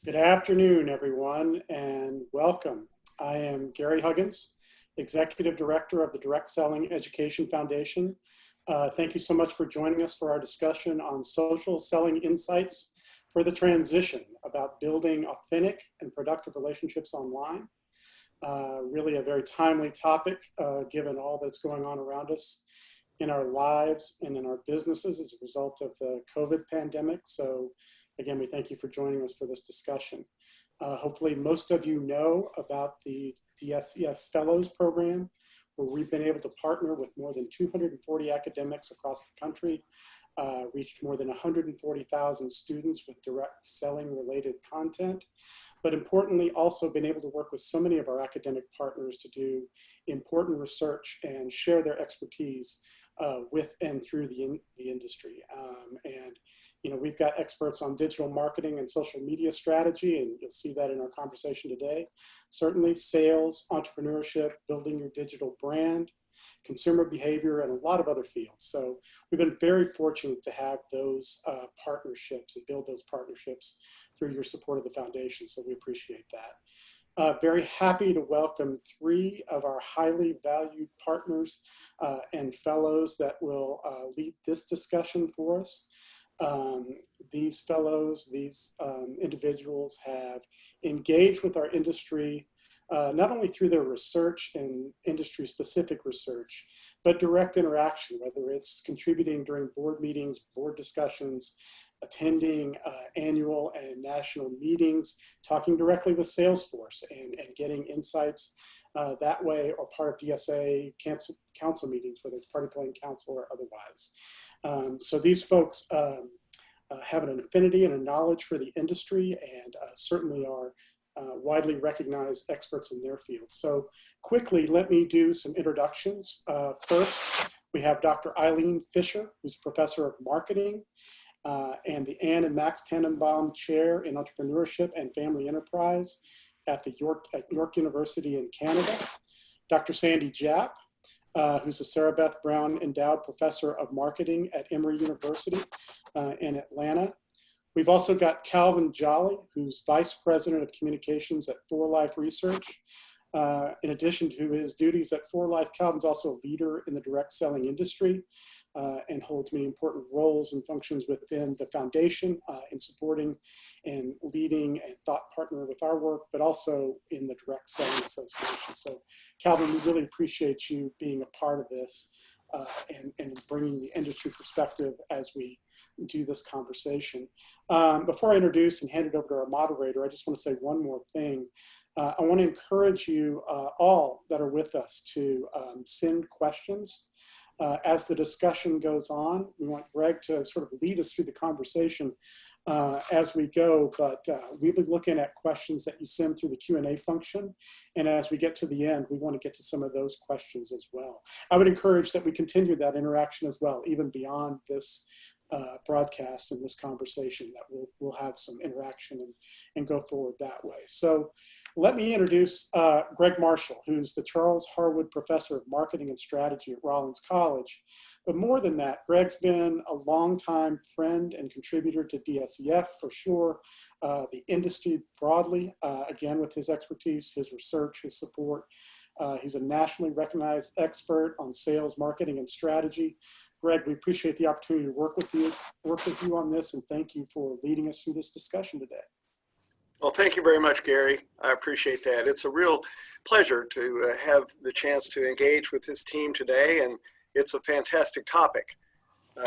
Good afternoon, everyone, and welcome. I am Gary Huggins, Executive Director of the Direct Selling Education Foundation. Thank you so much for joining us for our discussion on social selling insights for the transition about building authentic and productive relationships online. Really a very timely topic given all that's going on around us in our lives and in our businesses as a result of the COVID pandemic. So again, we thank you for joining us for this discussion. Hopefully most of you know about the DSEF Fellows Program, where we've been able to partner with more than 240 academics across the country, reached more than 140,000 students with direct selling related content, but importantly also been able to work with so many of our academic partners to do important research and share their expertise with and through the industry. And you know, we've got experts on digital marketing and social media strategy, and you'll see that in our conversation today. Certainly sales, entrepreneurship, building your digital brand, consumer behavior, and a lot of other fields. So we've been very fortunate to have those partnerships and build those partnerships through your support of the foundation. So we appreciate that. Very happy to welcome three of our highly valued partners and fellows that will lead this discussion for us. These fellows, these individuals have engaged with our industry not only through their research and industry-specific research, but direct interaction, whether it's contributing during board meetings, board discussions, attending annual and national meetings, talking directly with salesforce and getting insights that way, or part of DSA council meetings, whether it's party planning council or otherwise. So these folks have an affinity and a knowledge for the industry and certainly are widely recognized experts in their field. So quickly, let me do some introductions. First, we have Dr. Eileen Fisher, who's Professor of Marketing and the Ann and Max Tannenbaum Chair in Entrepreneurship and Family Enterprise at York University in Canada. Dr. Sandy Jap, who's a Sarah Beth Brown Endowed Professor of Marketing at Emory University in Atlanta. We've also got Calvin Jolly, who's Vice President of Communications at 4Life Research. In addition to his duties at 4Life, Calvin's also a leader in the direct selling industry and holds many important roles and functions within the foundation in supporting and leading and thought partner with our work, but also in the Direct Selling Association. So Calvin, we really appreciate you being a part of this and bringing the industry perspective as we do this conversation. Before I introduce and hand it over to our moderator, I just want to say one more thing. I want to encourage you all that are with us to send questions as the discussion goes on. We want Greg to sort of lead us through the conversation as we go, but we'll be looking at questions that you send through the Q&A function. And as we get to the end, we want to get to some of those questions as well. I would encourage that we continue that interaction as well, even beyond this broadcast and this conversation, that we'll have some interaction and go forward that way. So let me introduce Greg Marshall, who's the Charles Harwood Professor of Marketing and Strategy at Rollins College. But more than that, Greg's been a longtime friend and contributor to DSEF for sure, the industry broadly, again, with his expertise, his research, his support. He's a nationally recognized expert on sales, marketing, and strategy. Greg, we appreciate the opportunity to work with you on this, and thank you for leading us through this discussion today. Well, thank you very much, Gary. I appreciate that. It's a real pleasure to have the chance to engage with this team today, and it's a fantastic topic.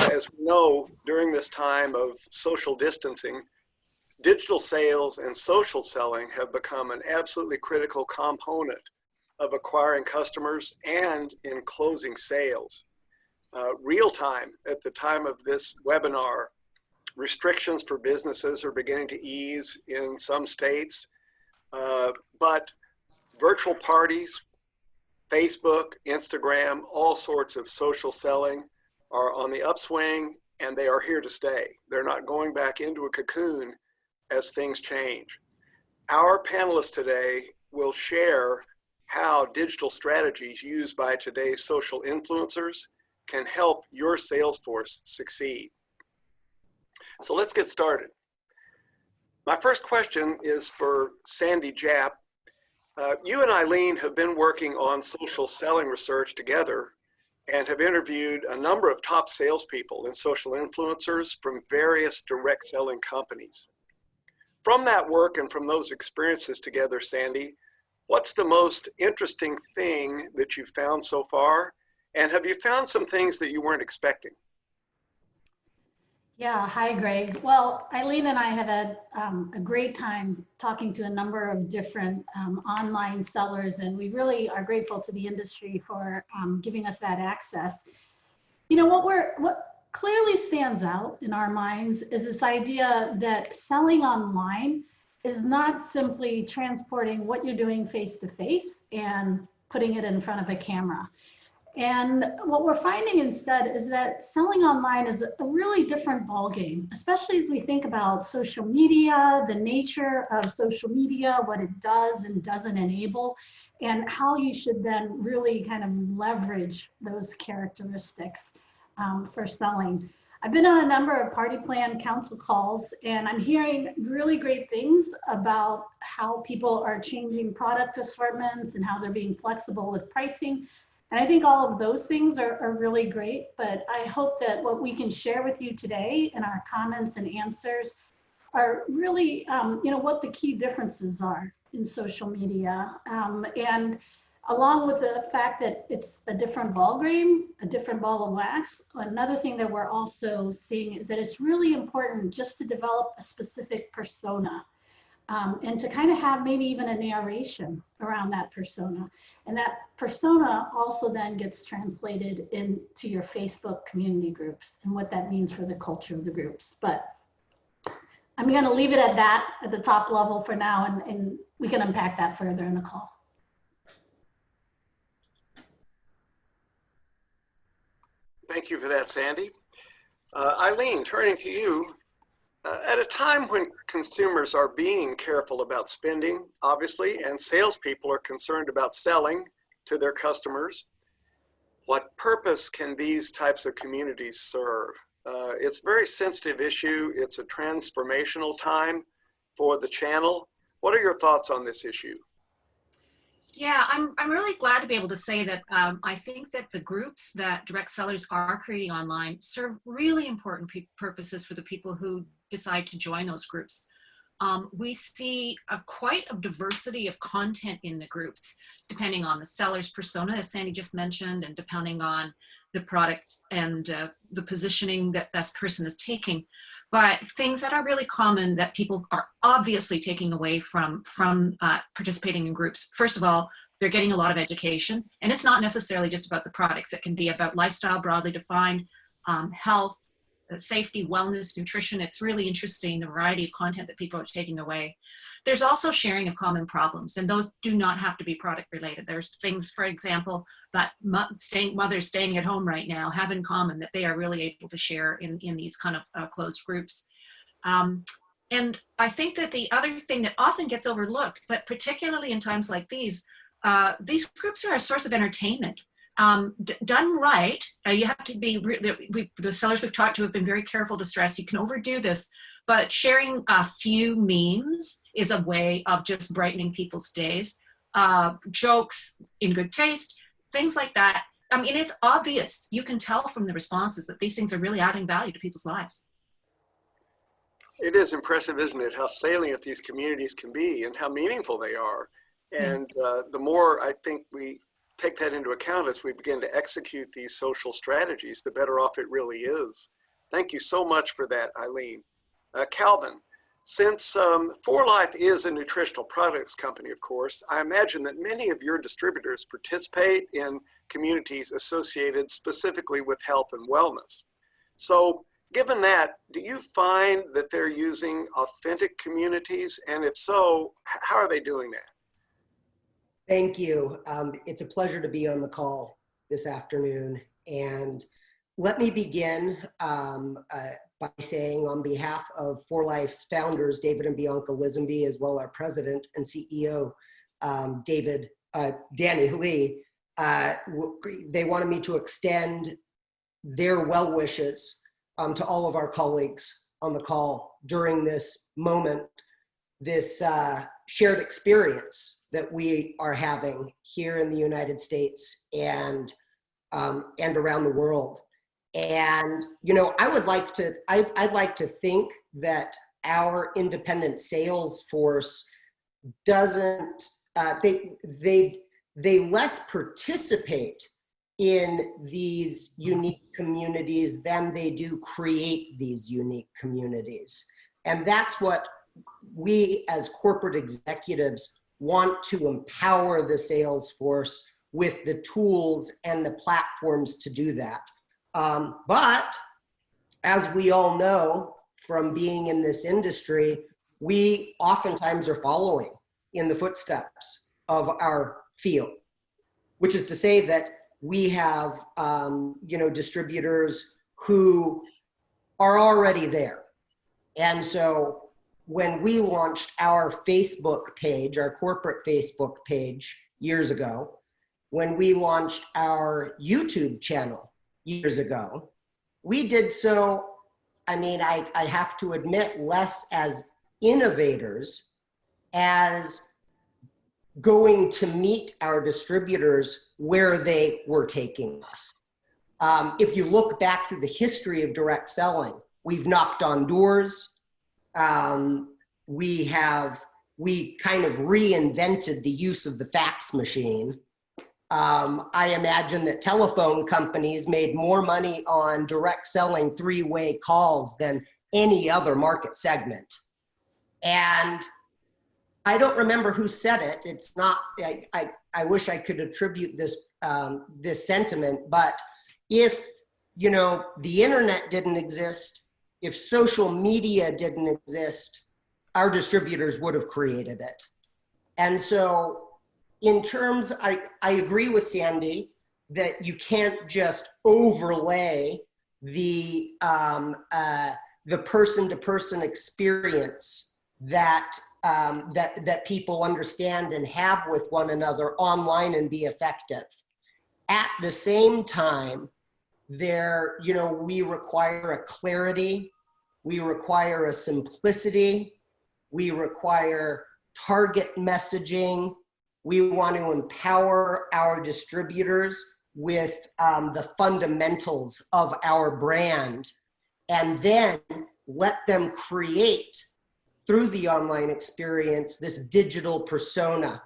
As we know, during this time of social distancing, digital sales and social selling have become an absolutely critical component of acquiring customers and in closing sales. Real time, at the time of this webinar, restrictions for businesses are beginning to ease in some states, but virtual parties, Facebook, Instagram, all sorts of social selling are on the upswing, and they are here to stay. They're not going back into a cocoon as things change. Our panelists today will share how digital strategies used by today's social influencers can help your sales force succeed. So let's get started. My first question is for Sandy Jap. You and Eileen have been working on social selling research together and have interviewed a number of top salespeople and social influencers from various direct selling companies. From that work and from those experiences together, Sandy, what's the most interesting thing that you've found so far? And have you found some things that you weren't expecting? Yeah, hi, Greg. Well, Eileen and I have had a great time talking to a number of different online sellers, and we really are grateful to the industry for giving us that access. You know, what clearly stands out in our minds is this idea that selling online is not simply transporting what you're doing face to face and putting it in front of a camera. And what we're finding instead is that selling online is a really different ballgame, especially as we think about social media, the nature of social media, what it does and doesn't enable, and how you should then really kind of leverage those characteristics for selling. I've been on a number of party plan council calls, and I'm hearing really great things about how people are changing product assortments and how they're being flexible with pricing. And I think all of those things are really great, but I hope that what we can share with you today in our comments and answers are really, you know, what the key differences are in social media. And along with the fact that it's a different ball game, a different ball of wax, another thing that we're also seeing is that it's really important just to develop a specific persona. And to kind of have maybe even a narration around that persona. And that persona also then gets translated into your Facebook community groups and what that means for the culture of the groups. But I'm going to leave it at that at the top level for now, and we can unpack that further in the call. Thank you for that, Sandy. Eileen, turning to you. At a time when consumers are being careful about spending, obviously, and salespeople are concerned about selling to their customers, what purpose can these types of communities serve? It's a very sensitive issue. It's a transformational time for the channel. What are your thoughts on this issue? Yeah, I'm really glad to be able to say that I think that the groups that direct sellers are creating online serve really important purposes for the people who decide to join those groups. We see quite a diversity of content in the groups, depending on the seller's persona, as Sandy just mentioned, and depending on the product and the positioning that that person is taking. But things that are really common that people are obviously taking away from participating in groups. First of all, they're getting a lot of education, and it's not necessarily just about the products. It can be about lifestyle broadly defined, health, safety, wellness, nutrition. It's really interesting, the variety of content that people are taking away. There's also sharing of common problems, and those do not have to be product related. There's things, for example, that mothers staying at home right now have in common that they are really able to share in these kind of closed groups. And I think that the other thing that often gets overlooked, but particularly in times like these groups are a source of entertainment. Done right, you have to be, the sellers we've talked to have been very careful to stress you can overdo this, but sharing a few memes is a way of just brightening people's days. Jokes in good taste, things like that. I mean, it's obvious. You can tell from the responses that these things are really adding value to people's lives. It is impressive, isn't it, how salient these communities can be and how meaningful they are. And the more I think we take that into account as we begin to execute these social strategies, the better off it really is. Thank you so much for that, Eileen. Calvin, since 4Life is a nutritional products company, of course, I imagine that many of your distributors participate in communities associated specifically with health and wellness. So given that, do you find that they're using authentic communities? And if so, how are they doing that? Thank you. It's a pleasure to be on the call this afternoon. And let me begin by saying, on behalf of 4Life's founders, David and Bianca Lisenby, as well our president and CEO, Danny Lee, they wanted me to extend their well wishes to all of our colleagues on the call during this moment this shared experience that we are having here in the United States and around the world. And, you know, I'd like to think that our independent sales force doesn't, they less participate in these unique communities than they do create these unique communities. And that's what we as corporate executives want to empower the sales force with the tools and the platforms to do that. But as we all know from being in this industry, we oftentimes are following in the footsteps of our field, which is to say that we have, you know, distributors who are already there. And so when we launched our Facebook page, our corporate Facebook page years ago, when we launched our YouTube channel years ago, we did so, I mean, I have to admit, less as innovators, as going to meet our distributors where they were taking us. If you look back through the history of direct selling, we've knocked on doors. We kind of reinvented the use of the fax machine. I imagine that telephone companies made more money on direct selling three-way calls than any other market segment. And I don't remember who said it. It's not, I wish I could attribute this, this sentiment, but if, you know, the internet didn't exist, if social media didn't exist, our distributors would have created it. And so in terms, I agree with Sandy that you can't just overlay the person-to-person experience that that people understand and have with one another online and be effective. At the same time, there, you know, we require a clarity, we require a simplicity, we require target messaging. We want to empower our distributors with the fundamentals of our brand, and then let them create through the online experience this digital persona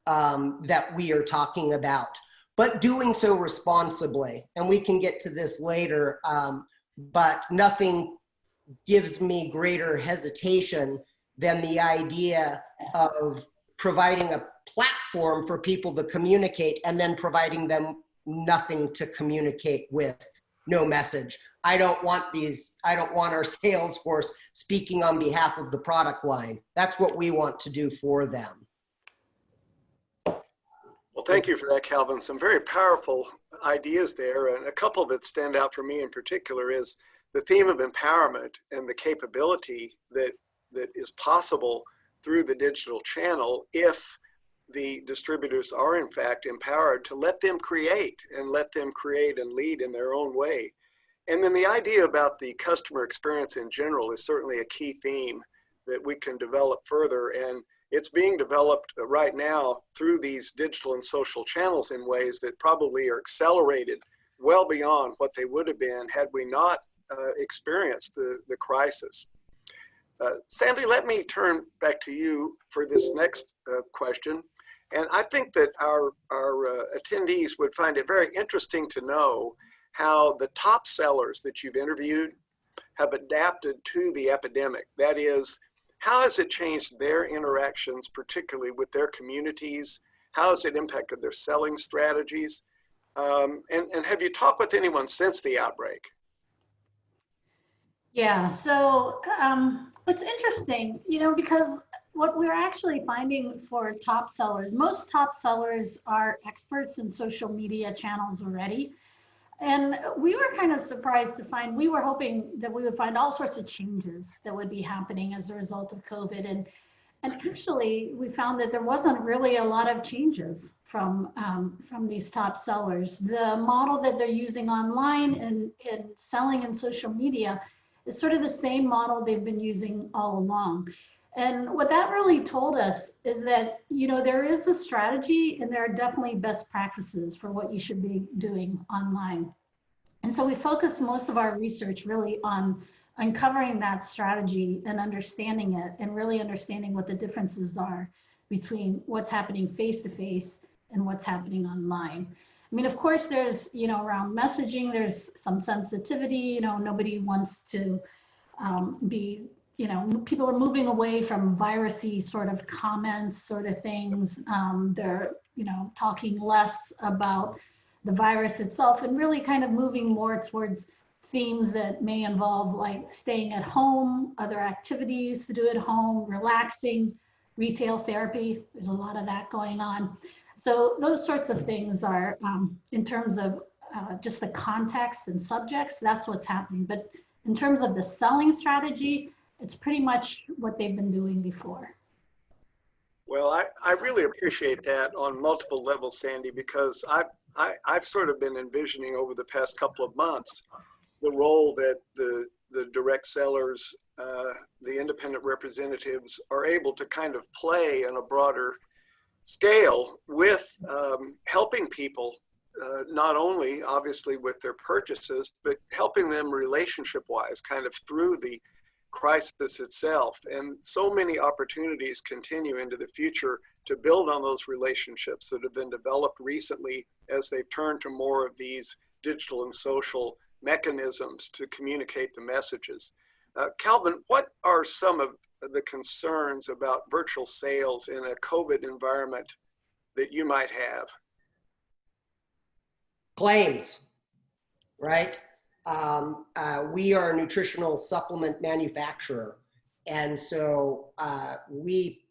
that we are talking about, but doing so responsibly. And we can get to this later, but nothing gives me greater hesitation than the idea of providing a platform for people to communicate and then providing them nothing to communicate with, no message. I don't want our sales force speaking on behalf of the product line. That's what we want to do for them. Well, thank you for that, Calvin. Some very powerful ideas there. And a couple that stand out for me in particular is the theme of empowerment and the capability that is possible through the digital channel if the distributors are in fact empowered to let them create and lead in their own way. And then the idea about the customer experience in general is certainly a key theme that we can develop further. And it's being developed right now through these digital and social channels in ways that probably are accelerated well beyond what they would have been had we not experienced the crisis. Sandy, let me turn back to you for this next question. And I think that our attendees would find it very interesting to know how the top sellers that you've interviewed have adapted to the epidemic. That is, how has it changed their interactions, particularly with their communities? How has it impacted their selling strategies? And have you talked with anyone since the outbreak? Yeah, so it's interesting, you know, because what we're actually finding for top sellers, most top sellers are experts in social media channels already. And we were kind of surprised to find, we were hoping that we would find all sorts of changes that would be happening as a result of COVID. And actually, we found that there wasn't really a lot of changes from these top sellers. The model that they're using online and selling in social media is sort of the same model they've been using all along. And what that really told us is that, you know, there is a strategy and there are definitely best practices for what you should be doing online. And so we focused most of our research really on uncovering that strategy and understanding it and really understanding what the differences are between what's happening face-to-face and what's happening online. I mean, of course, there's, you know, around messaging, there's some sensitivity, you know, nobody wants to be, you know, people are moving away from virusy sort of comments, sort of things. They're, you know, talking less about the virus itself and really kind of moving more towards themes that may involve like staying at home, other activities to do at home, relaxing, retail therapy. There's a lot of that going on. So those sorts of things are, in terms of just the context and subjects, that's what's happening. But in terms of the selling strategy, it's pretty much what they've been doing before. Well, I really appreciate that on multiple levels, Sandy, because I've sort of been envisioning over the past couple of months the role that the direct sellers, the independent representatives are able to kind of play on a broader scale with helping people, not only obviously with their purchases, but helping them relationship-wise kind of through the crisis itself. And so many opportunities continue into the future to build on those relationships that have been developed recently as they've turned to more of these digital and social mechanisms to communicate the messages. Calvin, what are some of the concerns about virtual sales in a COVID environment that you might have? Claims, right? We are a nutritional supplement manufacturer. And so we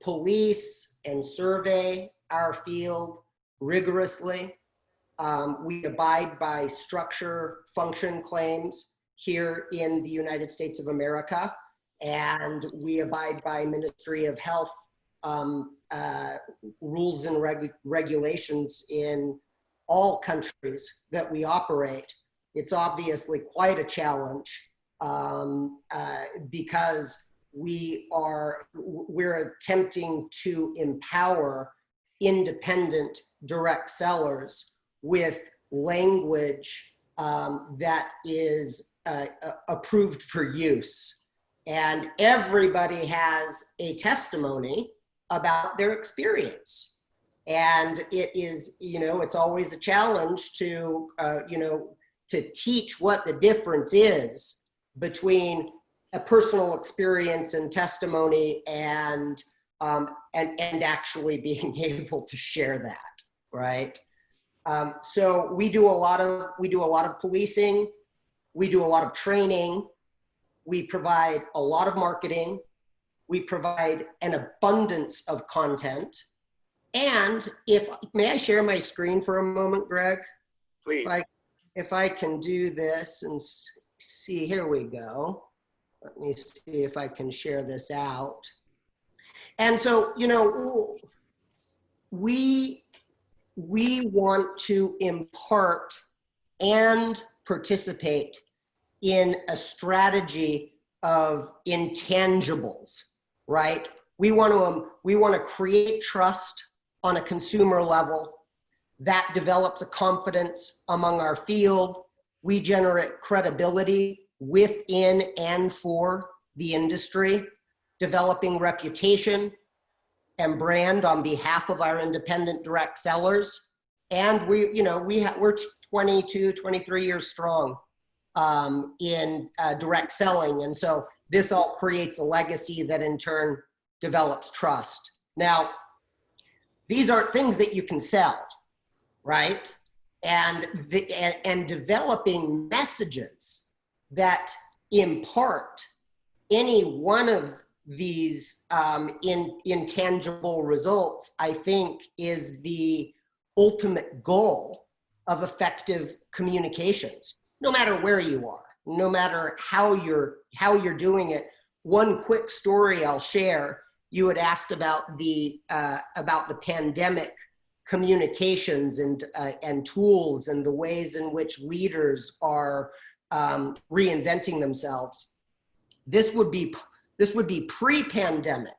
police and survey our field rigorously. We abide by structure function claims here in the United States of America. And we abide by Ministry of Health rules and regulations in all countries that we operate. It's obviously quite a challenge because we're attempting to empower independent direct sellers with language that is approved for use. And everybody has a testimony about their experience. And it is, you know, it's always a challenge to, you know, to teach what the difference is between a personal experience and testimony and actually being able to share that, right? So we do a lot of policing, we do a lot of training, we provide a lot of marketing, we provide an abundance of content. And may I share my screen for a moment, Greg? Please. If I can do this and see, here we go. Let me see if I can share this out. And so, you know, we want to impart and participate in a strategy of intangibles, right? We want to create trust on a consumer level that develops a confidence among our field. We generate credibility within and for the industry, developing reputation and brand on behalf of our independent direct sellers. And we're 22, 23 years strong in direct selling. And so this all creates a legacy that in turn develops trust. Now, these aren't things that you can sell, right? And developing messages that impart any one of these intangible results, I think, is the ultimate goal of effective communications, no matter where you are, no matter how you're doing it. One quick story I'll share. You had asked about the pandemic communications and tools and the ways in which leaders are reinventing themselves. This would be This would be pre-pandemic,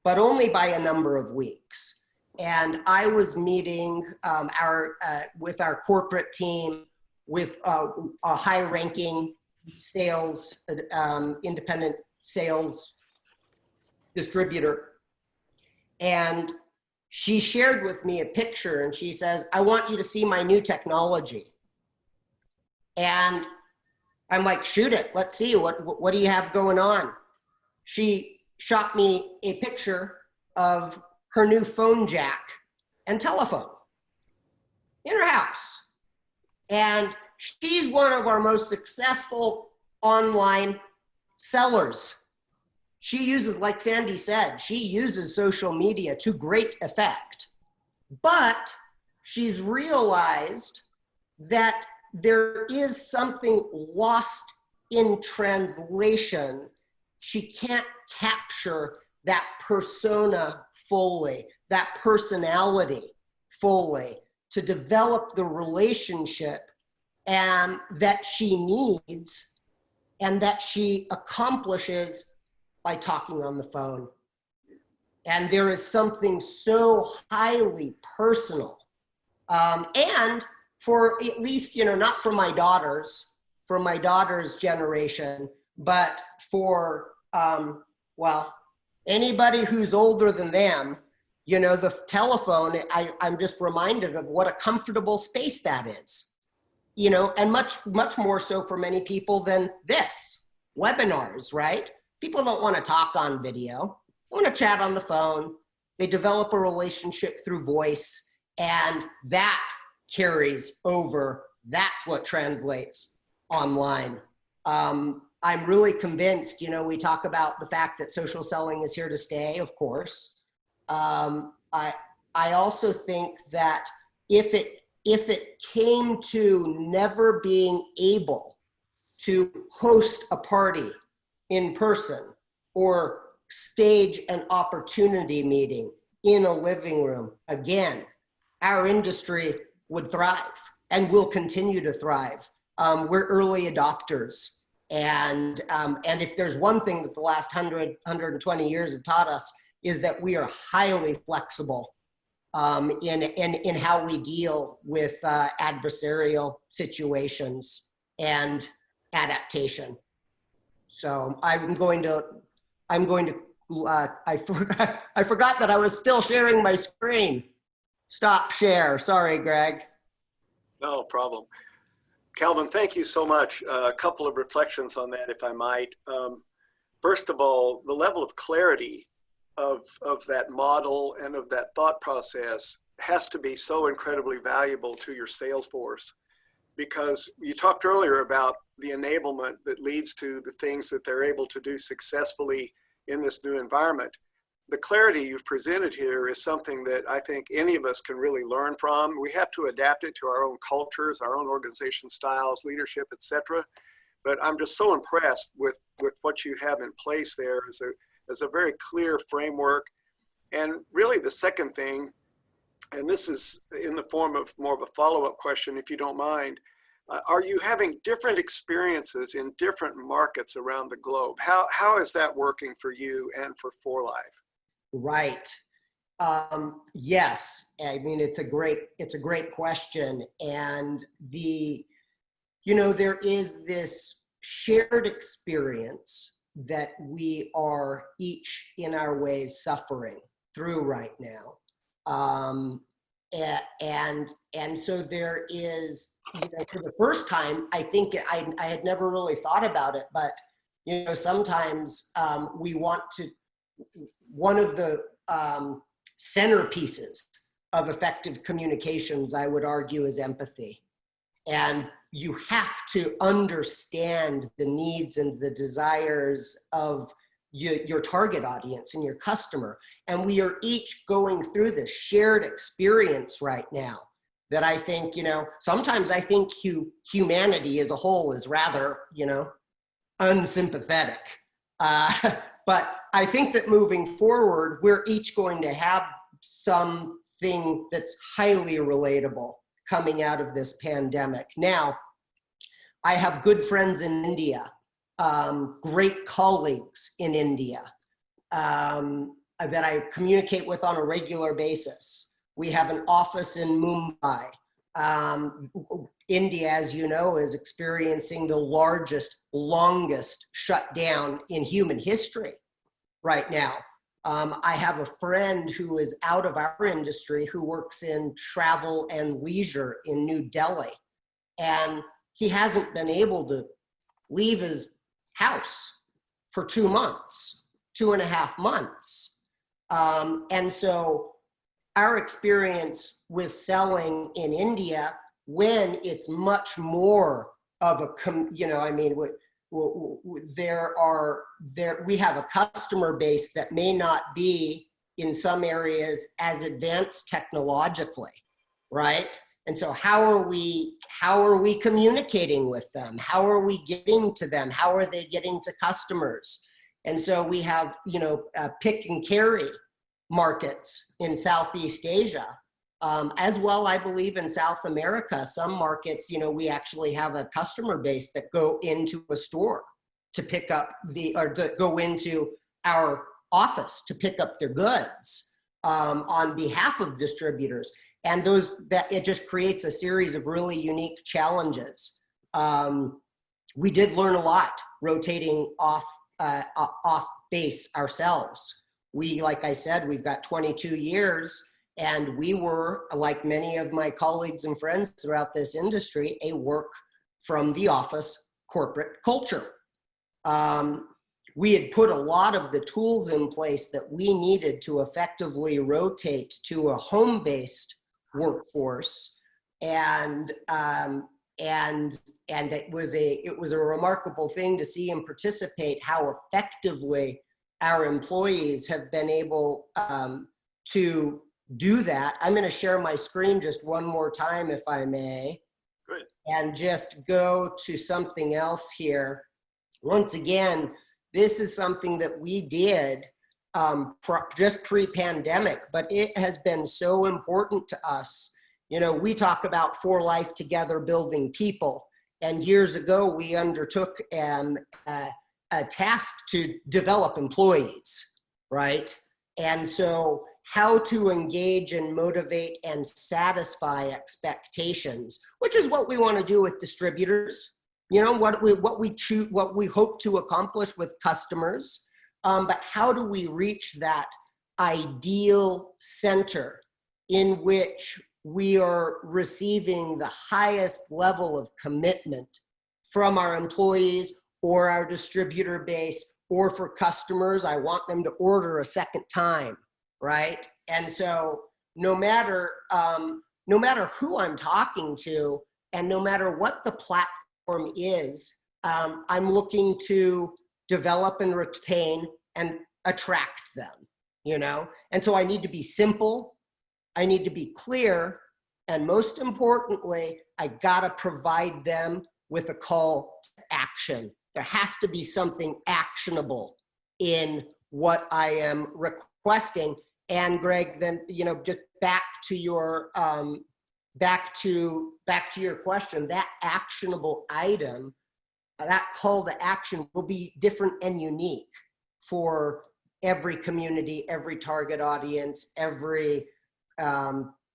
but only by a number of weeks. And I was meeting with our corporate team, with a high-ranking sales, independent sales distributor. And she shared with me a picture and she says, I want you to see my new technology. And I'm like, shoot it, let's see, what do you have going on? She shot me a picture of her new phone jack and telephone in her house. And she's one of our most successful online sellers. She uses, like Sandy said, she uses social media to great effect. But she's realized that there is something lost in translation. She can't capture that persona fully, that personality fully, to develop the relationship that she needs and that she accomplishes by talking on the phone. And there is something so highly personal. And for at least, not for my daughter's generation, but for, anybody who's older than them, the telephone, I'm just reminded of what a comfortable space that is, and much, much more so for many people than this, webinars, right? People don't want to talk on video, they want to chat on the phone. They develop a relationship through voice, and that carries over. That's what translates online. I'm really convinced, we talk about the fact that social selling is here to stay, of course. I also think that if it came to never being able to host a party in person or stage an opportunity meeting in a living room, again, our industry would thrive and will continue to thrive. We're early adopters. And if there's one thing that the last 120 years have taught us, is that we are highly flexible in how we deal with adversarial situations and adaptation. So I forgot that I was still sharing my screen. Stop share. Sorry, Greg. No problem. Calvin, thank you so much. A couple of reflections on that, if I might. First of all, the level of clarity of that model and of that thought process has to be so incredibly valuable to your sales force, because you talked earlier about the enablement that leads to the things that they're able to do successfully in this new environment. The clarity you've presented here is something that I think any of us can really learn from. We have to adapt it to our own cultures, our own organization styles, leadership, etc. But I'm just so impressed with what you have in place there as a very clear framework. And really the second thing, and this is in the form of more of a follow-up question, if you don't mind, are you having different experiences in different markets around the globe? How is that working for you and for 4Life? Right. Yes. I mean, it's a great question. And there is this shared experience that we are each in our ways suffering through right now. And so there is, for the first time, I think I had never really thought about it, but, sometimes we want to, one of the centerpieces of effective communications, I would argue, is empathy. And you have to understand the needs and the desires of your target audience and your customer. And we are each going through this shared experience right now that I think, sometimes I think humanity as a whole is rather, unsympathetic. But I think that moving forward, we're each going to have something that's highly relatable coming out of this pandemic. Now, I have good friends in India, great colleagues in India that I communicate with on a regular basis. We have an office in Mumbai. India, as you know, is experiencing the largest, longest shutdown in human history right now. I have a friend who is out of our industry who works in travel and leisure in New Delhi, and he hasn't been able to leave his house for 2 months, 2.5 months. And so our experience with selling in India, when it's much more of a, we have a customer base that may not be in some areas as advanced technologically, right? And so how are we communicating with them? How are we getting to them? How are they getting to customers? And so we have, pick and carry markets in Southeast Asia, as well, I believe in South America. Some markets, we actually have a customer base that go into a store to pick up go into our office to pick up their goods on behalf of distributors. And it just creates a series of really unique challenges. We did learn a lot rotating off base ourselves. Like I said, we've got 22 years, and we were, like many of my colleagues and friends throughout this industry, a work from the office corporate culture. We had put a lot of the tools in place that we needed to effectively rotate to a home-based workforce, and it was a remarkable thing to see and participate how effectively our employees have been able to do that. I'm going to share my screen just one more time, if I may. Good. And just go to something else here. Once again, this is something that we did just pre-pandemic, but it has been so important to us. We talk about for life together building people. And years ago, we undertook a task to develop employees, right? And so how to engage and motivate and satisfy expectations, which is what we want to do with distributors, what we hope to accomplish with customers. But how do we reach that ideal center in which we are receiving the highest level of commitment from our employees or our distributor base, or for customers, I want them to order a second time, right? And so no matter who I'm talking to, and no matter what the platform is, I'm looking to develop and retain and attract them, And so I need to be simple, I need to be clear, and most importantly, I gotta provide them with a call to action. There has to be something actionable in what I am requesting. And Greg, then, just back to your question, that actionable item, that call to action will be different and unique for every community, every target audience, every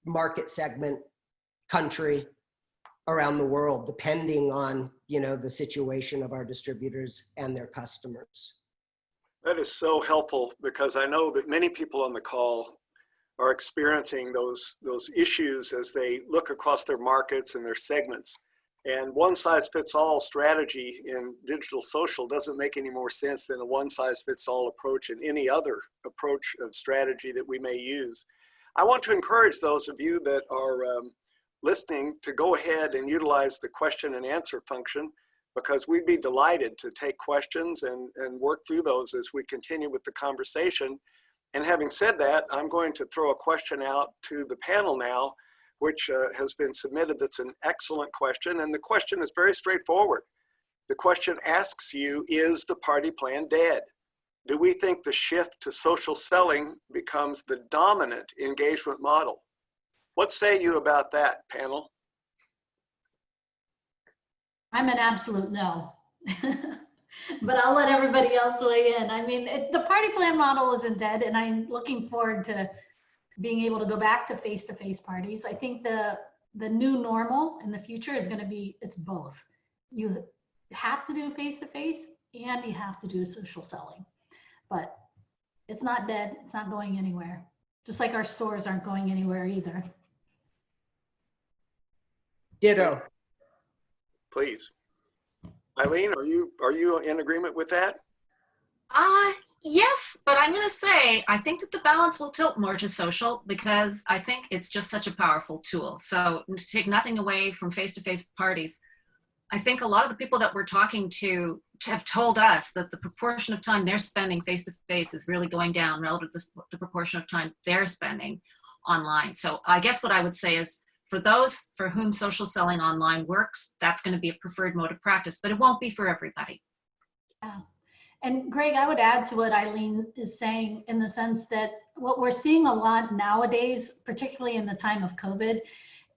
market segment, country around the world, depending on, the situation of our distributors and their customers. That is so helpful, because I know that many people on the call are experiencing those issues as they look across their markets and their segments. And one-size-fits-all strategy in digital social doesn't make any more sense than a one-size-fits-all approach in any other approach of strategy that we may use. I want to encourage those of you that are listening to go ahead and utilize the question and answer function, because we'd be delighted to take questions and work through those as we continue with the conversation. And having said that, I'm going to throw a question out to the panel now, which has been submitted. That's an excellent question, and the question is very straightforward. The question asks you, is the party plan dead? Do we think the shift to social selling becomes the dominant engagement model? What say you about that, panel? I'm an absolute no. but I'll let everybody else weigh in. I mean, the party plan model isn't dead, and I'm looking forward to being able to go back to face-to-face parties. I think the new normal in the future is going to be, it's both. You have to do face-to-face and you have to do social selling, but it's not dead. It's not going anywhere. Just like our stores aren't going anywhere either. Ditto. Please. Eileen, are you in agreement with that? Yes, but I'm going to say, I think that the balance will tilt more to social because I think it's just such a powerful tool. So to take nothing away from face-to-face parties, I think a lot of the people that we're talking to have told us that the proportion of time they're spending face-to-face is really going down relative to the proportion of time they're spending online. So I guess what I would say is, for those for whom social selling online works, that's going to be a preferred mode of practice, but it won't be for everybody. Yeah. And Greg, I would add to what Eileen is saying in the sense that what we're seeing a lot nowadays, particularly in the time of COVID,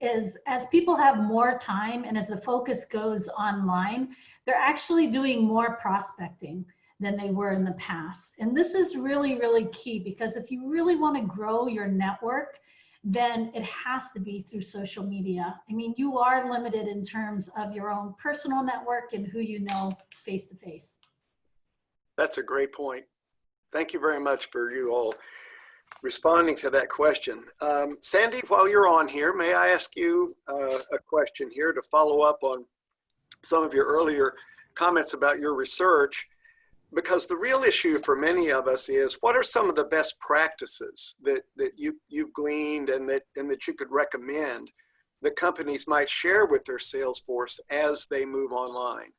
is as people have more time and as the focus goes online, they're actually doing more prospecting than they were in the past. And this is really, really key, because if you really want to grow your network, then it has to be through social media. I mean, you are limited in terms of your own personal network and who you know face to face. That's a great point. Thank you very much for you all responding to that question. Sandy, while you're on here, may I ask you a question here to follow up on some of your earlier comments about your research? Because the real issue for many of us is, what are some of the best practices that you've gleaned and that you could recommend that companies might share with their sales force as they move online?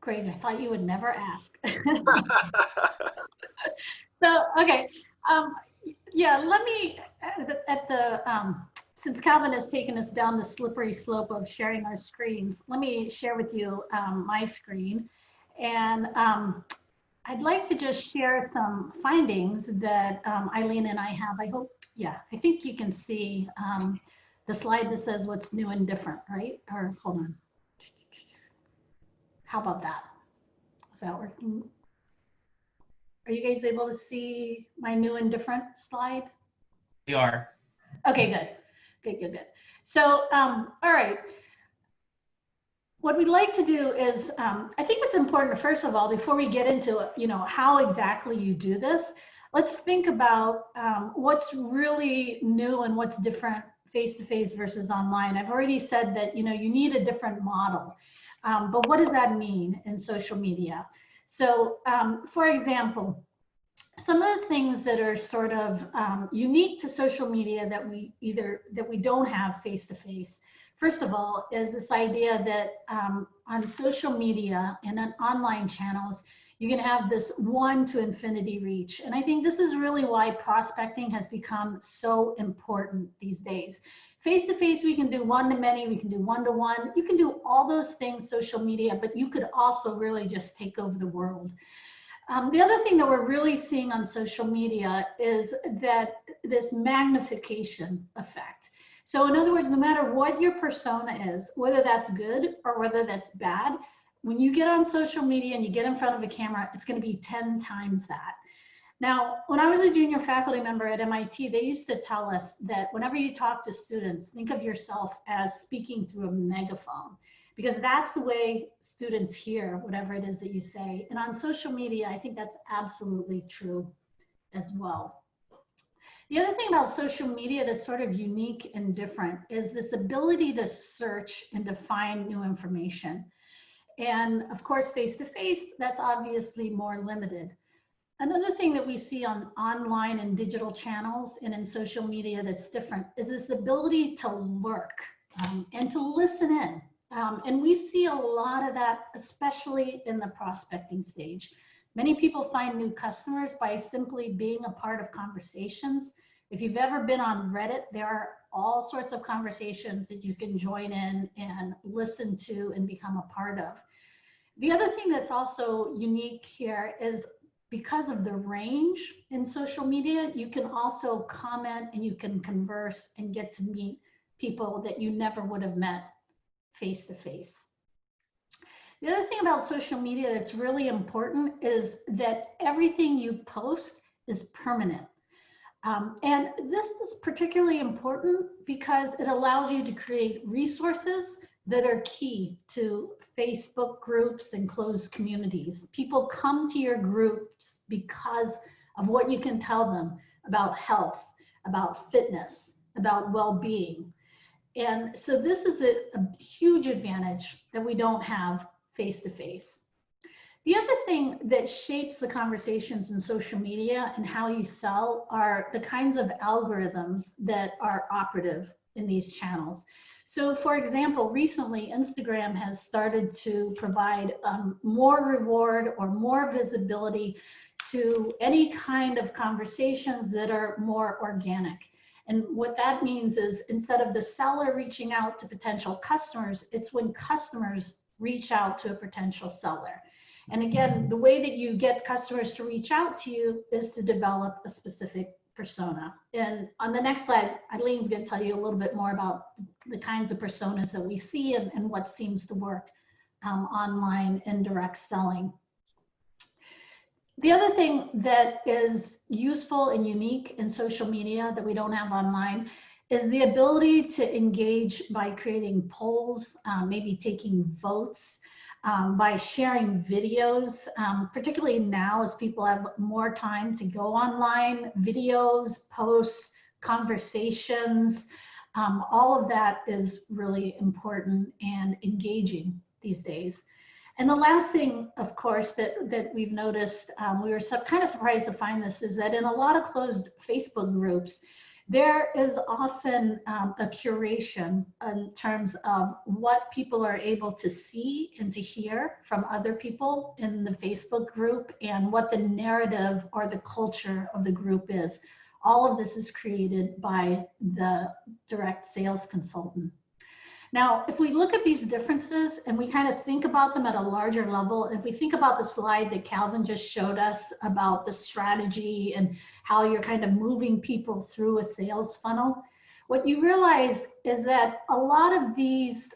Great, I thought you would never ask. So, okay, yeah, let me, since Calvin has taken us down the slippery slope of sharing our screens, let me share with you my screen. And I'd like to just share some findings that Eileen and I have. I hope, yeah, I think you can see the slide that says what's new and different, right? Or hold on. How about that? Is that working? Are you guys able to see my new and different slide? We are. Okay, good. Good, good, good. So, all right. What we'd like to do is, I think it's important, first of all, before we get into, how exactly you do this, let's think about what's really new and what's different face-to-face versus online. I've already said that, you need a different model, but what does that mean in social media? So, for example, some of the things that are sort of unique to social media that we don't have face-to-face, first of all, is this idea that on social media and on online channels, you can have this one to infinity reach. And I think this is really why prospecting has become so important these days. Face-to-face, we can do one-to-many, we can do one-to-one, you can do all those things, social media, but you could also really just take over the world. The other thing that we're really seeing on social media is that this magnification effect. So in other words, no matter what your persona is, whether that's good or whether that's bad, when you get on social media and you get in front of a camera, it's going to be 10 times that. Now, when I was a junior faculty member at MIT, they used to tell us that whenever you talk to students, think of yourself as speaking through a megaphone, because that's the way students hear whatever it is that you say. And on social media, I think that's absolutely true as well. The other thing about social media that's sort of unique and different is this ability to search and to find new information. And of course, face-to-face, that's obviously more limited. Another thing that we see on online and digital channels and in social media that's different is this ability to lurk and to listen in. And we see a lot of that, especially in the prospecting stage. Many people find new customers by simply being a part of conversations. If you've ever been on Reddit, there are all sorts of conversations that you can join in and listen to and become a part of. The other thing that's also unique here is because of the range in social media, you can also comment and you can converse and get to meet people that you never would have met face to face. The other thing about social media that's really important is that everything you post is permanent. And this is particularly important because it allows you to create resources that are key to Facebook groups and closed communities. People come to your groups because of what you can tell them about health, about fitness, about well-being. And so this is a huge advantage that we don't have face-to-face. The other thing that shapes the conversations in social media and how you sell are the kinds of algorithms that are operative in these channels. So for example, recently Instagram has started to provide more reward or more visibility to any kind of conversations that are more organic. And what that means is instead of the seller reaching out to potential customers, it's when customers reach out to a potential seller. And again, the way that you get customers to reach out to you is to develop a specific persona. And on the next slide, Eileen's going to tell you a little bit more about the kinds of personas that we see and what seems to work online in direct selling. The other thing that is useful and unique in social media that we don't have online is the ability to engage by creating polls, maybe taking votes, by sharing videos, particularly now as people have more time to go online, videos, posts, conversations, all of that is really important and engaging these days. And the last thing, of course, that we've noticed, we were kind of surprised to find this, is that in a lot of closed Facebook groups, there is often a curation in terms of what people are able to see and to hear from other people in the Facebook group and what the narrative or the culture of the group is. All of this is created by the direct sales consultant. Now, if we look at these differences and we kind of think about them at a larger level, if we think about the slide that Calvin just showed us about the strategy and how you're kind of moving people through a sales funnel, what you realize is that a lot of these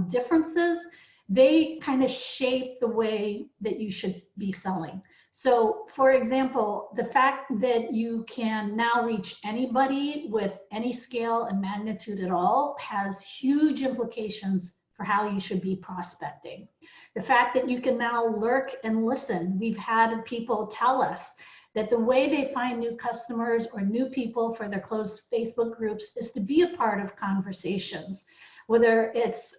differences, they kind of shape the way that you should be selling. So for example, the fact that you can now reach anybody with any scale and magnitude at all has huge implications for how you should be prospecting. The fact that you can now lurk and listen. We've had people tell us that the way they find new customers or new people for their closed Facebook groups is to be a part of conversations. Whether it's,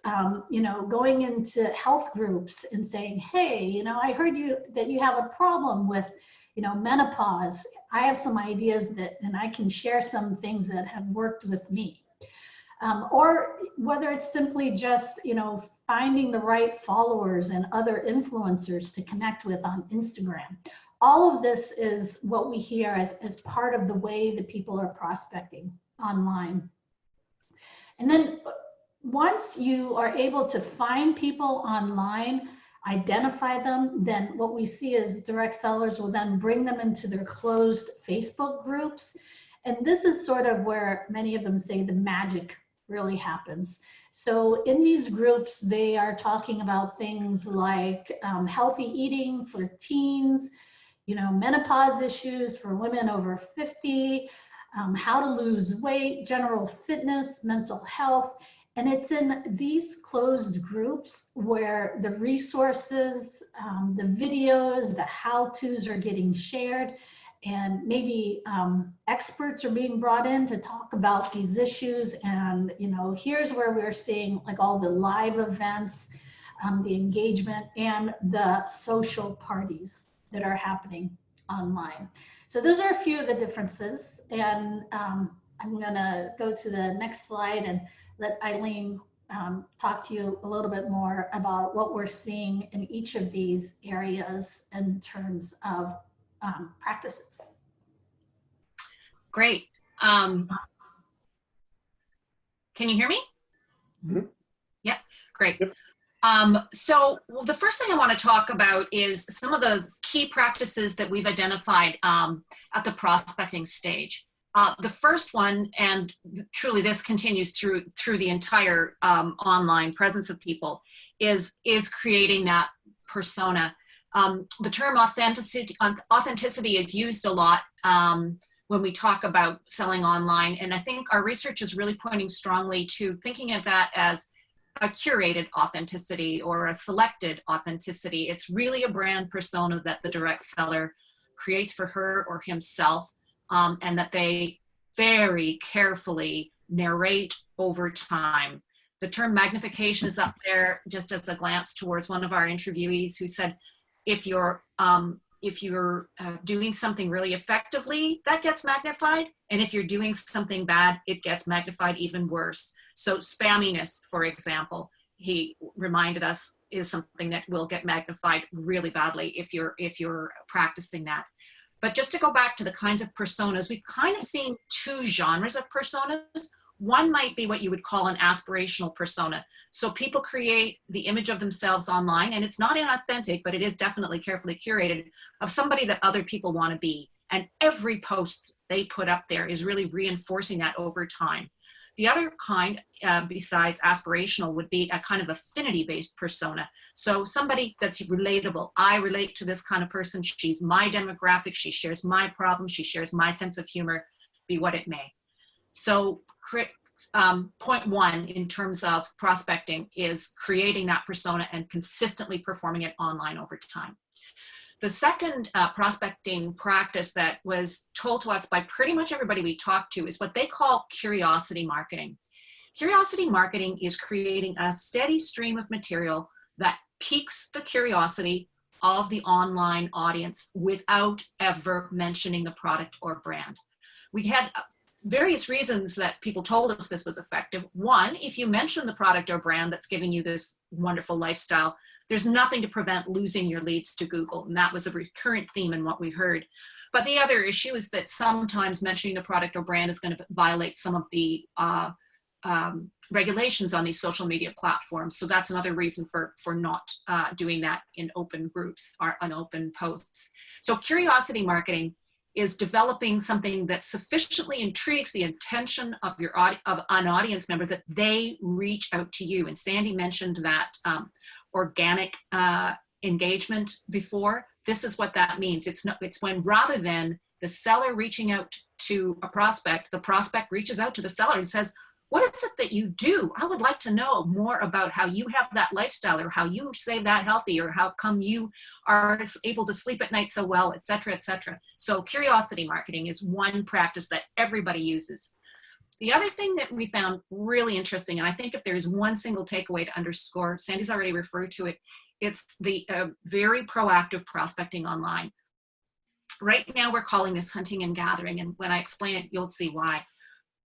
going into health groups and saying, hey, I heard that you have a problem with, menopause. I have some ideas and I can share some things that have worked with me. Or whether it's simply just, finding the right followers and other influencers to connect with on Instagram. All of this is what we hear as part of the way that people are prospecting online. And then once you are able to find people online, identify them, then what we see is direct sellers will then bring them into their closed Facebook groups. And this is sort of where many of them say the magic really happens. So in these groups, they are talking about things like healthy eating for teens, menopause issues for women over 50, how to lose weight, general fitness, mental health. And it's in these closed groups where the resources, the videos, the how-tos are getting shared, and maybe experts are being brought in to talk about these issues. And here's where we're seeing like all the live events, the engagement, and the social parties that are happening online. So those are a few of the differences. And I'm gonna go to the next slide and let Eileen talk to you a little bit more about what we're seeing in each of these areas in terms of practices. Great. Can you hear me? Mm-hmm. Yeah, great. Yep. So the first thing I want to talk about is some of the key practices that we've identified at the prospecting stage. The first one, and truly this continues through the entire online presence of people, is creating that persona. The term authenticity is used a lot when we talk about selling online. And I think our research is really pointing strongly to thinking of that as a curated authenticity or a selected authenticity. It's really a brand persona that the direct seller creates for her or himself, and that they very carefully narrate over time. The term magnification is up there just as a glance towards one of our interviewees who said, if you're doing something really effectively, that gets magnified. And if you're doing something bad, it gets magnified even worse. So spamminess, for example, he reminded us, is something that will get magnified really badly if you're practicing that. But just to go back to the kinds of personas, we've kind of seen two genres of personas. One might be what you would call an aspirational persona. So people create the image of themselves online, and it's not inauthentic, but it is definitely carefully curated, of somebody that other people want to be. And every post they put up there is really reinforcing that over time. The other kind, besides aspirational, would be a kind of affinity-based persona. So somebody that's relatable. I relate to this kind of person. She's my demographic. She shares my problems. She shares my sense of humor, be what it may. So point one in terms of prospecting is creating that persona and consistently performing it online over time. The second prospecting practice that was told to us by pretty much everybody we talked to is what they call curiosity marketing. Curiosity marketing is creating a steady stream of material that piques the curiosity of the online audience without ever mentioning the product or brand. We had various reasons that people told us this was effective. One, if you mention the product or brand that's giving you this wonderful lifestyle, there's nothing to prevent losing your leads to Google. And that was a recurrent theme in what we heard. But the other issue is that sometimes mentioning the product or brand is going to violate some of the regulations on these social media platforms. So that's another reason for not doing that in open groups or on open posts. So curiosity marketing is developing something that sufficiently intrigues the attention of an audience member that they reach out to you. And Sandy mentioned that organic engagement before. This is what that means. It's when rather than the seller reaching out to a prospect, the prospect reaches out to the seller and says, what is it that you do? I would like to know more about how you have that lifestyle, or how you stay that healthy, or how come you are able to sleep at night so well, et cetera, et cetera. So curiosity marketing is one practice that everybody uses. The other thing that we found really interesting, and I think if there's one single takeaway to underscore, Sandy's already referred to it, it's the very proactive prospecting online. Right now we're calling this hunting and gathering, and when I explain it, you'll see why.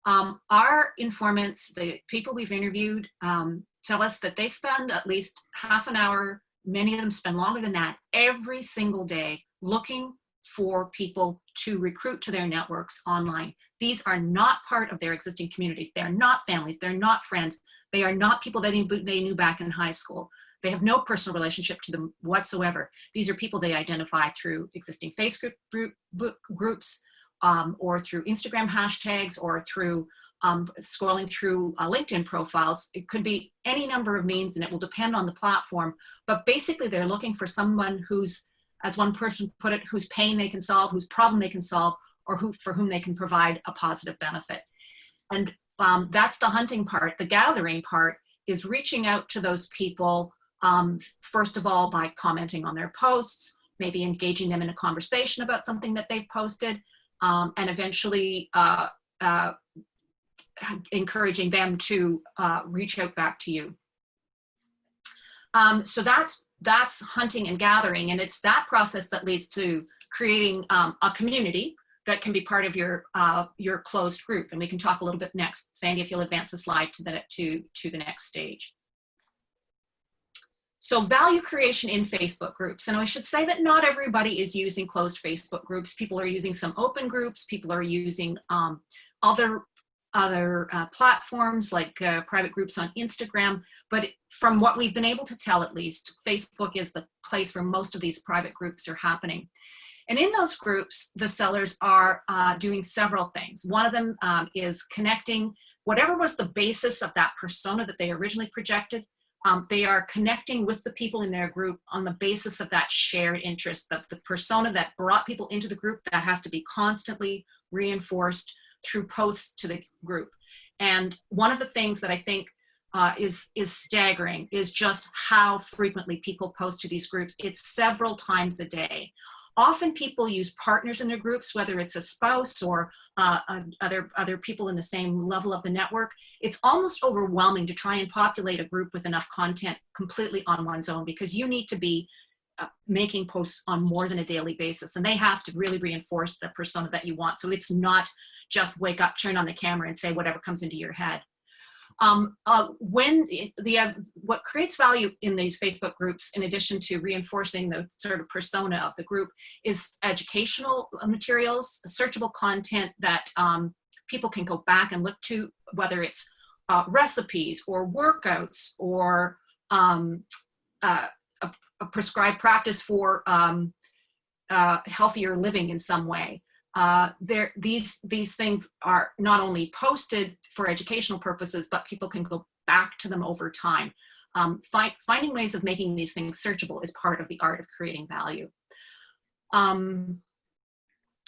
Our informants, the people we've interviewed, tell us that they spend at least half an hour, many of them spend longer than that, every single day looking for people to recruit to their networks online. These are not part of their existing communities. They're not families. They're not friends. They are not people that they knew back in high school. They have no personal relationship to them whatsoever. These are people they identify through existing Facebook groups, or through Instagram hashtags, or through scrolling through LinkedIn profiles. It could be any number of means, and it will depend on the platform. But basically, they're looking for someone who's, as one person put it, whose pain they can solve, whose problem they can solve, or for whom they can provide a positive benefit. And that's the hunting part. The gathering part is reaching out to those people, first of all, by commenting on their posts, maybe engaging them in a conversation about something that they've posted, and eventually encouraging them to reach out back to you. So that's hunting and gathering, and it's that process that leads to creating a community that can be part of your closed group. And we can talk a little bit next. Sandy, if you'll advance the slide to the next stage. So value creation in Facebook groups. And I should say that not everybody is using closed Facebook groups. People are using some open groups. People are using other platforms like private groups on Instagram. But from what we've been able to tell, at least, Facebook is the place where most of these private groups are happening. And in those groups, the sellers are doing several things. One of them is connecting whatever was the basis of that persona that they originally projected. They are connecting with the people in their group on the basis of that shared interest, the persona that brought people into the group that has to be constantly reinforced through posts to the group. And one of the things that I think is staggering is just how frequently people post to these groups. It's several times a day. Often people use partners in their groups, whether it's a spouse or other people in the same level of the network. It's almost overwhelming to try and populate a group with enough content completely on one's own, because you need to be making posts on more than a daily basis, and they have to really reinforce the persona that you want. So it's not just wake up, turn on the camera, and say whatever comes into your head. What creates value in these Facebook groups, in addition to reinforcing the sort of persona of the group, is educational materials, searchable content that people can go back and look to, whether it's recipes or workouts or a prescribed practice for healthier living in some way. These things are not only posted for educational purposes, but people can go back to them over time. Finding ways of making these things searchable is part of the art of creating value.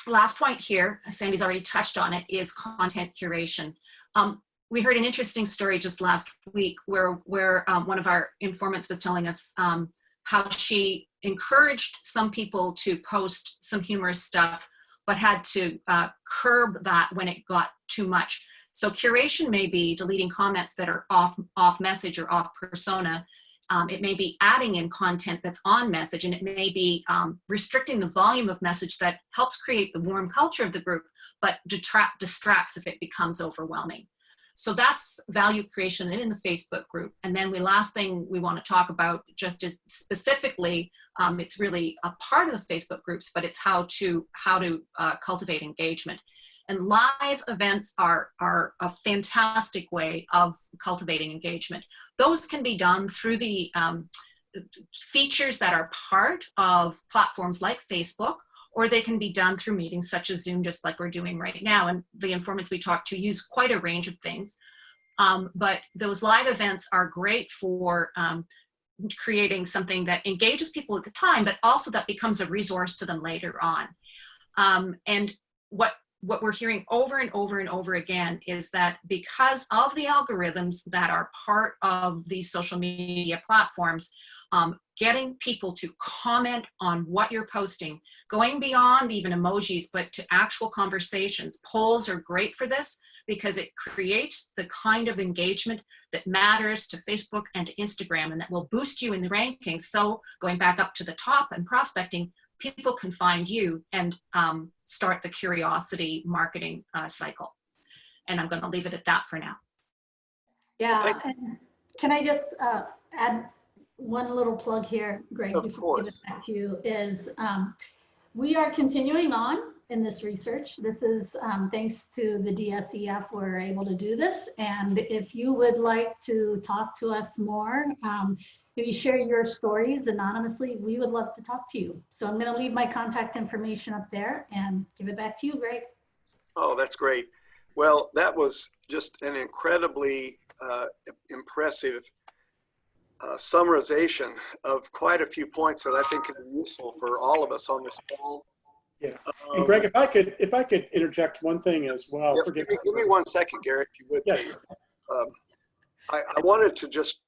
Last point here, Sandy's already touched on it, is content curation. We heard an interesting story just last week where one of our informants was telling us how she encouraged some people to post some humorous stuff, but had to curb that when it got too much. So curation may be deleting comments that are off message or off persona. It may be adding in content that's on message, and it may be restricting the volume of message that helps create the warm culture of the group, but distracts if it becomes overwhelming. So that's value creation in the Facebook group. And then the last thing we want to talk about, just as specifically, it's really a part of the Facebook groups, but it's how to cultivate engagement. And live events are a fantastic way of cultivating engagement. Those can be done through the features that are part of platforms like Facebook, or they can be done through meetings such as Zoom, just like we're doing right now. And the informants we talk to use quite a range of things. But those live events are great for creating something that engages people at the time, but also that becomes a resource to them later on. And what we're hearing over and over and over again is that because of the algorithms that are part of these social media platforms, getting people to comment on what you're posting, going beyond even emojis, but to actual conversations. Polls are great for this because it creates the kind of engagement that matters to Facebook and to Instagram, and that will boost you in the rankings. So going back up to the top and prospecting, people can find you and start the curiosity marketing cycle. And I'm going to leave it at that for now. Yeah, and can I just add one little plug here, Greg, before we give it back to you, is we are continuing on in this research. This is thanks to the DSEF, we're able to do this. And if you would like to talk to us more, if you share your stories anonymously, we would love to talk to you. So I'm going to leave my contact information up there and give it back to you, Greg. Oh, that's great. Well, that was just an incredibly impressive summarization of quite a few points that I think could be useful for all of us on this call. Yeah. And Greg, if I could interject one thing as well. Yeah, give me 1 second, Gary, if you would. Yes. I wanted to just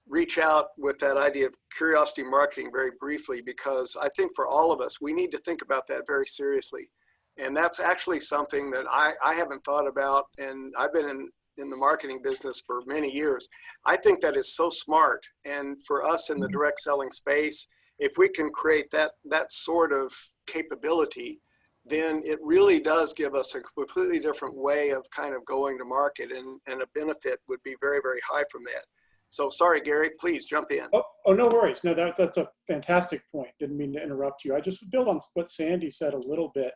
reach out with that idea of curiosity marketing very briefly, because I think for all of us, we need to think about that very seriously. And that's actually something that I haven't thought about, and I've been in the marketing business for many years. I think that is so smart. And for us in the direct selling space, if we can create that sort of capability, then it really does give us a completely different way of kind of going to market, and a benefit would be very, very high from that. So sorry, Gary, please jump in. Oh, no worries. No, that's a fantastic point. Didn't mean to interrupt you. I just build on what Sandy said a little bit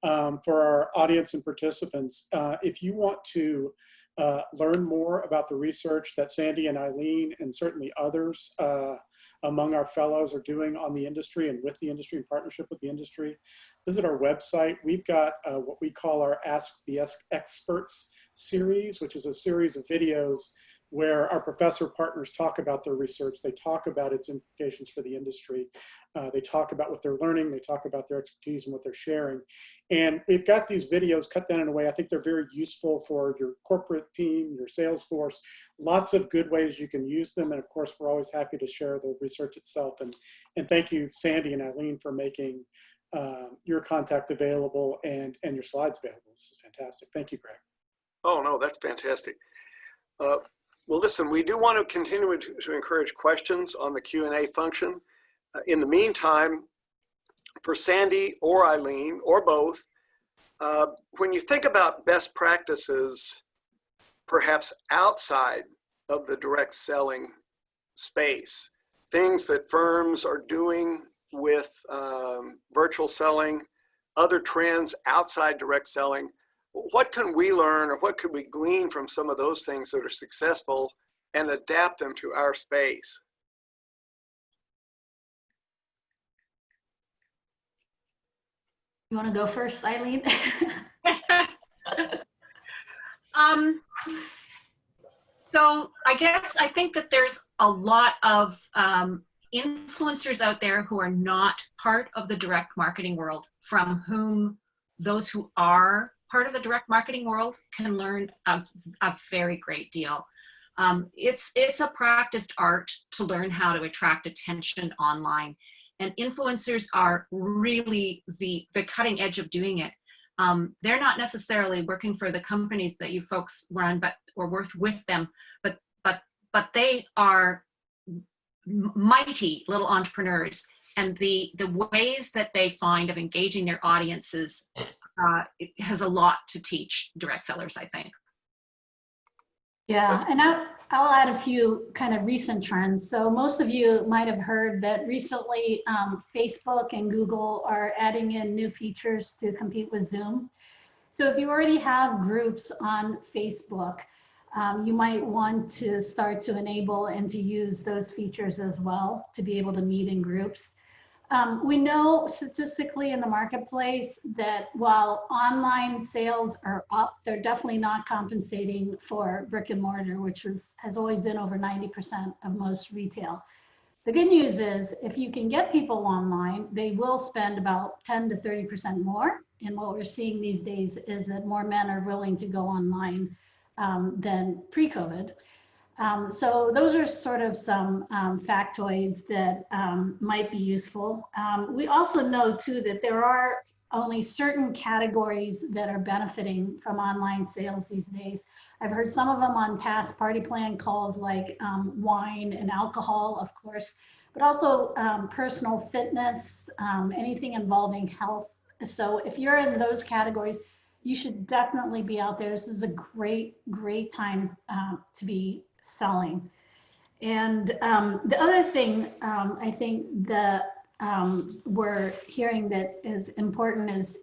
for our audience and participants. If you want to learn more about the research that Sandy and Eileen and certainly others among our fellows are doing on the industry and with the industry, in partnership with the industry, visit our website. We've got what we call our Ask the Experts series, which is a series of videos where our professor partners talk about their research. They talk about its implications for the industry. They talk about what they're learning. They talk about their expertise and what they're sharing. And we've got these videos cut down in a way, I think they're very useful for your corporate team, your sales force, lots of good ways you can use them. And of course, we're always happy to share the research itself. And thank you, Sandy and Eileen, for making your contact available and your slides available. This is fantastic. Thank you, Greg. Oh, no, that's fantastic. Well, listen, we do want to continue to encourage questions on the Q&A function. In the meantime, for Sandy or Eileen or both, when you think about best practices, perhaps outside of the direct selling space, things that firms are doing with virtual selling, other trends outside direct selling, what can we learn or what could we glean from some of those things that are successful and adapt them to our space? You want to go first, Eileen? So I think that there's a lot of influencers out there who are not part of the direct marketing world, from whom those who are part of the direct marketing world can learn a very great deal. It's a practiced art to learn how to attract attention online. And influencers are really the cutting edge of doing it. They're not necessarily working for the companies that you folks run, or work with them, but they are mighty little entrepreneurs. And the ways that they find of engaging their audiences it has a lot to teach direct sellers, I think. Yeah, and I'll add a few kind of recent trends. So most of you might have heard that recently Facebook and Google are adding in new features to compete with Zoom. So if you already have groups on Facebook, you might want to start to enable and to use those features as well to be able to meet in groups. We know statistically in the marketplace that while online sales are up, they're definitely not compensating for brick and mortar, which has always been over 90% of most retail. The good news is if you can get people online, they will spend about 10 to 30% more. And what we're seeing these days is that more men are willing to go online than pre-COVID. So those are sort of some factoids that might be useful. We also know too that there are only certain categories that are benefiting from online sales these days. I've heard some of them on past party plan calls, like wine and alcohol, of course, but also personal fitness, anything involving health. So if you're in those categories, you should definitely be out there. This is a great time to be selling. And the other thing I think that we're hearing that is important is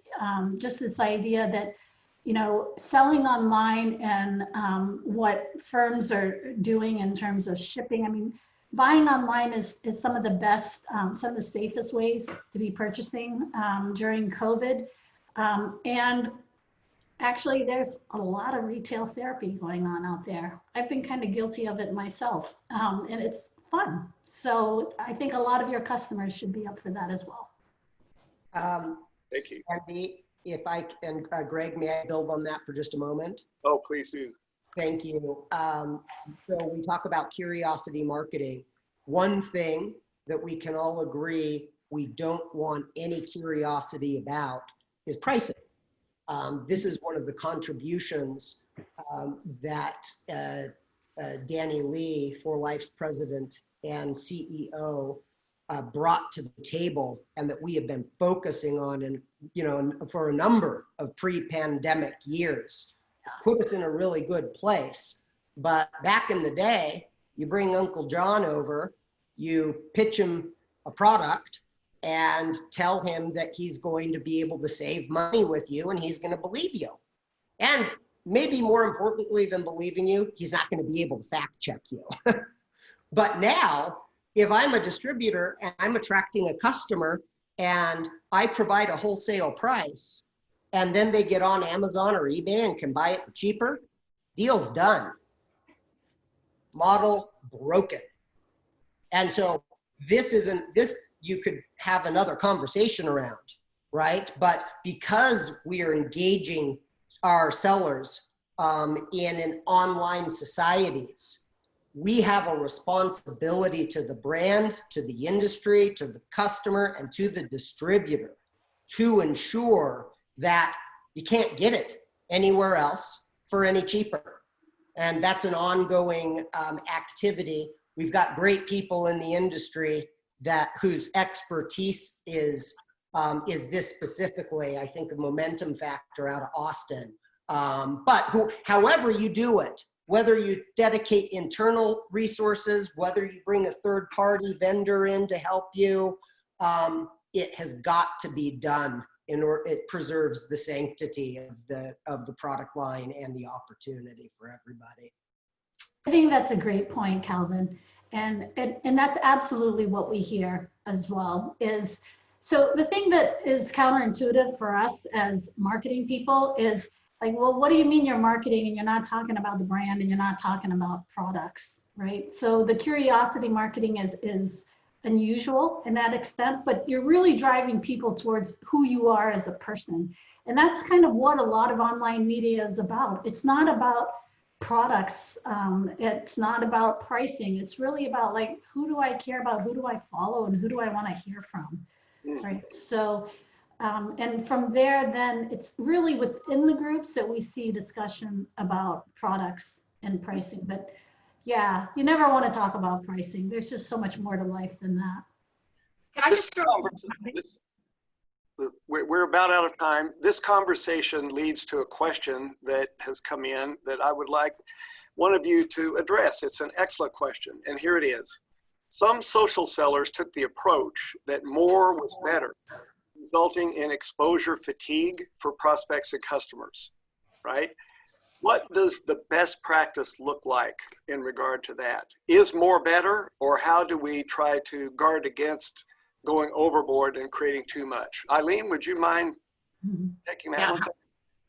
just this idea that, you know, selling online and what firms are doing in terms of shipping. I mean, buying online is some of the best, some of the safest ways to be purchasing during COVID. And actually, there's a lot of retail therapy going on out there. I've been kind of guilty of it myself, and it's fun. So I think a lot of your customers should be up for that as well. Thank you. Sandy, if I can, Greg, may I build on that for just a moment? Oh, please do. Thank you. So we talk about curiosity marketing. One thing that we can all agree we don't want any curiosity about is pricing. This is one of the contributions that Danny Lee, For Life's president and CEO, brought to the table, and that we have been focusing on, and for a number of pre-pandemic years, put us in a really good place. But back in the day, you bring Uncle John over, you pitch him a product, and tell him that he's going to be able to save money with you, and he's going to believe you. And maybe more importantly than believing you, he's not going to be able to fact check you. But now, if I'm a distributor and I'm attracting a customer and I provide a wholesale price, and then they get on Amazon or eBay and can buy it for cheaper, deal's done. model broken. And so this you could have another conversation around, right? But because we are engaging our sellers in an online societies, we have a responsibility to the brand, to the industry, to the customer, and to the distributor to ensure that you can't get it anywhere else for any cheaper. And that's an ongoing activity. We've got great people in the industry whose expertise is this specifically. I think a Momentum Factor out of Austin. However you do it, whether you dedicate internal resources, whether you bring a third-party vendor in to help you, it has got to be done in order. It preserves the sanctity of the product line and the opportunity for everybody. I think that's a great point, Calvin, and that's absolutely what we hear as well. So the thing that is counterintuitive for us as marketing people is like, well, what do you mean you're marketing and you're not talking about the brand and you're not talking about products, right? So the curiosity marketing is unusual in that extent, but you're really driving people towards who you are as a person. And that's kind of what a lot of online media is about. It's not about products. It's not about pricing. It's really about like, who do I care about? Who do I follow? And who do I want to hear from? Right. So, and from there, then it's really within the groups that we see discussion about products and pricing. But yeah, you never want to talk about pricing. There's just so much more to life than that. Can I just throw we're about out of time. This conversation leads to a question that has come in that I would like one of you to address. It's an excellent question, and here it is. Some social sellers took the approach that more was better, resulting in exposure fatigue for prospects and customers, right? What does the best practice look like in regard to that? Is more better, or how do we try to guard against going overboard and creating too much? Eileen, would you mind taking that one?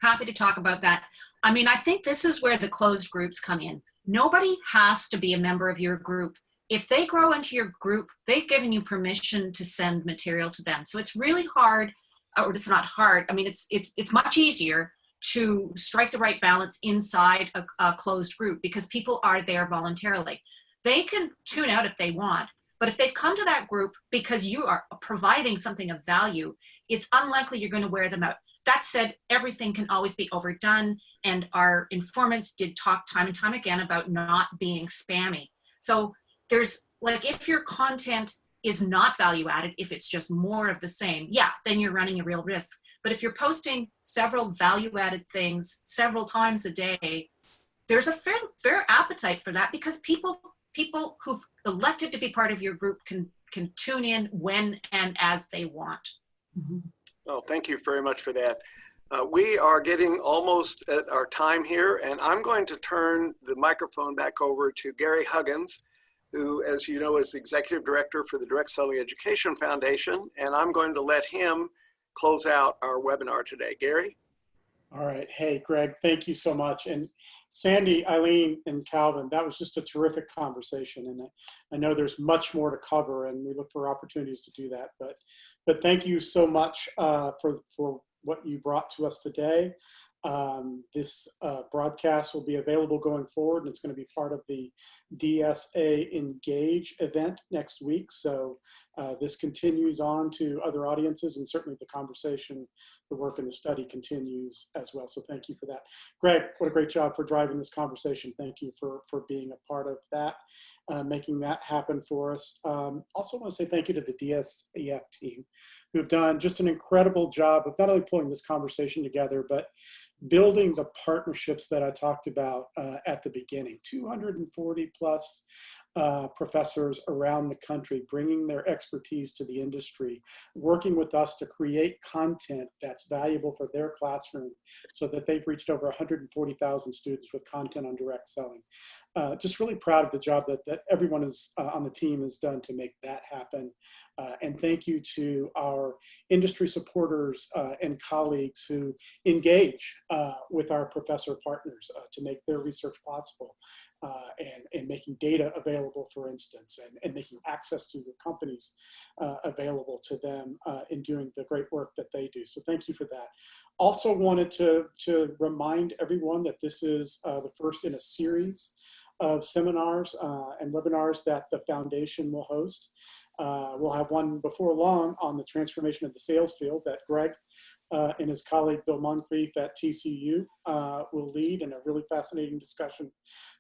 Happy to talk about that. I mean, I think this is where the closed groups come in. Nobody has to be a member of your group. If they grow into your group, they've given you permission to send material to them. So it's really hard, or it's not hard. I mean, it's much easier to strike the right balance inside a closed group because people are there voluntarily. They can tune out if they want, but if they've come to that group because you are providing something of value, it's unlikely you're going to wear them out. That said, everything can always be overdone, and our informants did talk time and time again about not being spammy. So there's like, if your content is not value added, if it's just more of the same, yeah, then you're running a real risk. But if you're posting several value added things several times a day, there's a fair appetite for that because people who've elected to be part of your group can tune in when and as they want. Mm-hmm. Oh, thank you very much for that. We are getting almost at our time here, and I'm going to turn the microphone back over to Gary Huggins, who, as you know, is the Executive Director for the Direct Selling Education Foundation, and I'm going to let him close out our webinar today. Gary? All right. Hey, Greg, thank you so much. And Sandy, Eileen, and Calvin, that was just a terrific conversation. And I know there's much more to cover, and we look for opportunities to do that. But thank you so much for what you brought to us today. This broadcast will be available going forward, and it's going to be part of the DSA Engage event next week. So this continues on to other audiences, and certainly the conversation, the work, and the study continues as well. So thank you for that. Greg, what a great job for driving this conversation. Thank you for being a part of that, making that happen for us. Also want to say thank you to the DSEF team, who've done just an incredible job of not only pulling this conversation together, but building the partnerships that I talked about at the beginning. 240 plus professors around the country bringing their expertise to the industry, working with us to create content that's valuable for their classroom so that they've reached over 140,000 students with content on direct selling. Just really proud of the job that everyone is on the team has done to make that happen. And thank you to our industry supporters and colleagues who engage with our professor partners to make their research possible. and making data available, for instance, and making access to your companies available to them in doing the great work that they do. So thank you for that. Also wanted to remind everyone that this is the first in a series of seminars and webinars that the foundation will host. We'll have one before long on the transformation of the sales field that Greg and his colleague Bill Moncrief at TCU will lead, and a really fascinating discussion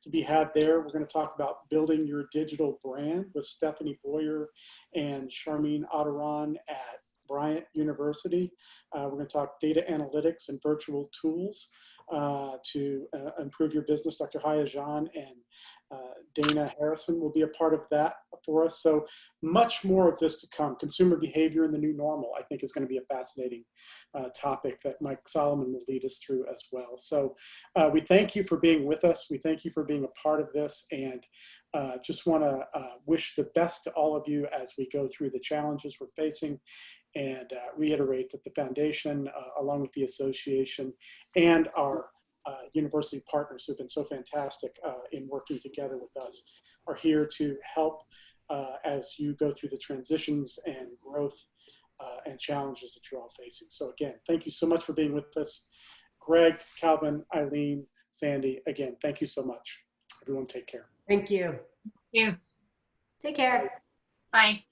to be had there. We're going to talk about building your digital brand with Stephanie Boyer and Charmaine Otteron at Bryant University. We're going to talk data analytics and virtual tools to improve your business. Dr. Hayajan and Dana Harrison will be a part of that for us. So much more of this to come. Consumer behavior in the new normal, I think, is going to be a fascinating topic that Mike Solomon will lead us through as well. So we thank you for being with us. We thank you for being a part of this, and just want to wish the best to all of you as we go through the challenges we're facing, and reiterate that the foundation, along with the association and our university partners who've been so fantastic in working together with us, are here to help as you go through the transitions and growth and challenges that you're all facing. So again, thank you so much for being with us. Greg, Calvin, Eileen, Sandy, again, thank you so much. Everyone take care. Thank you. You. Take care. Bye.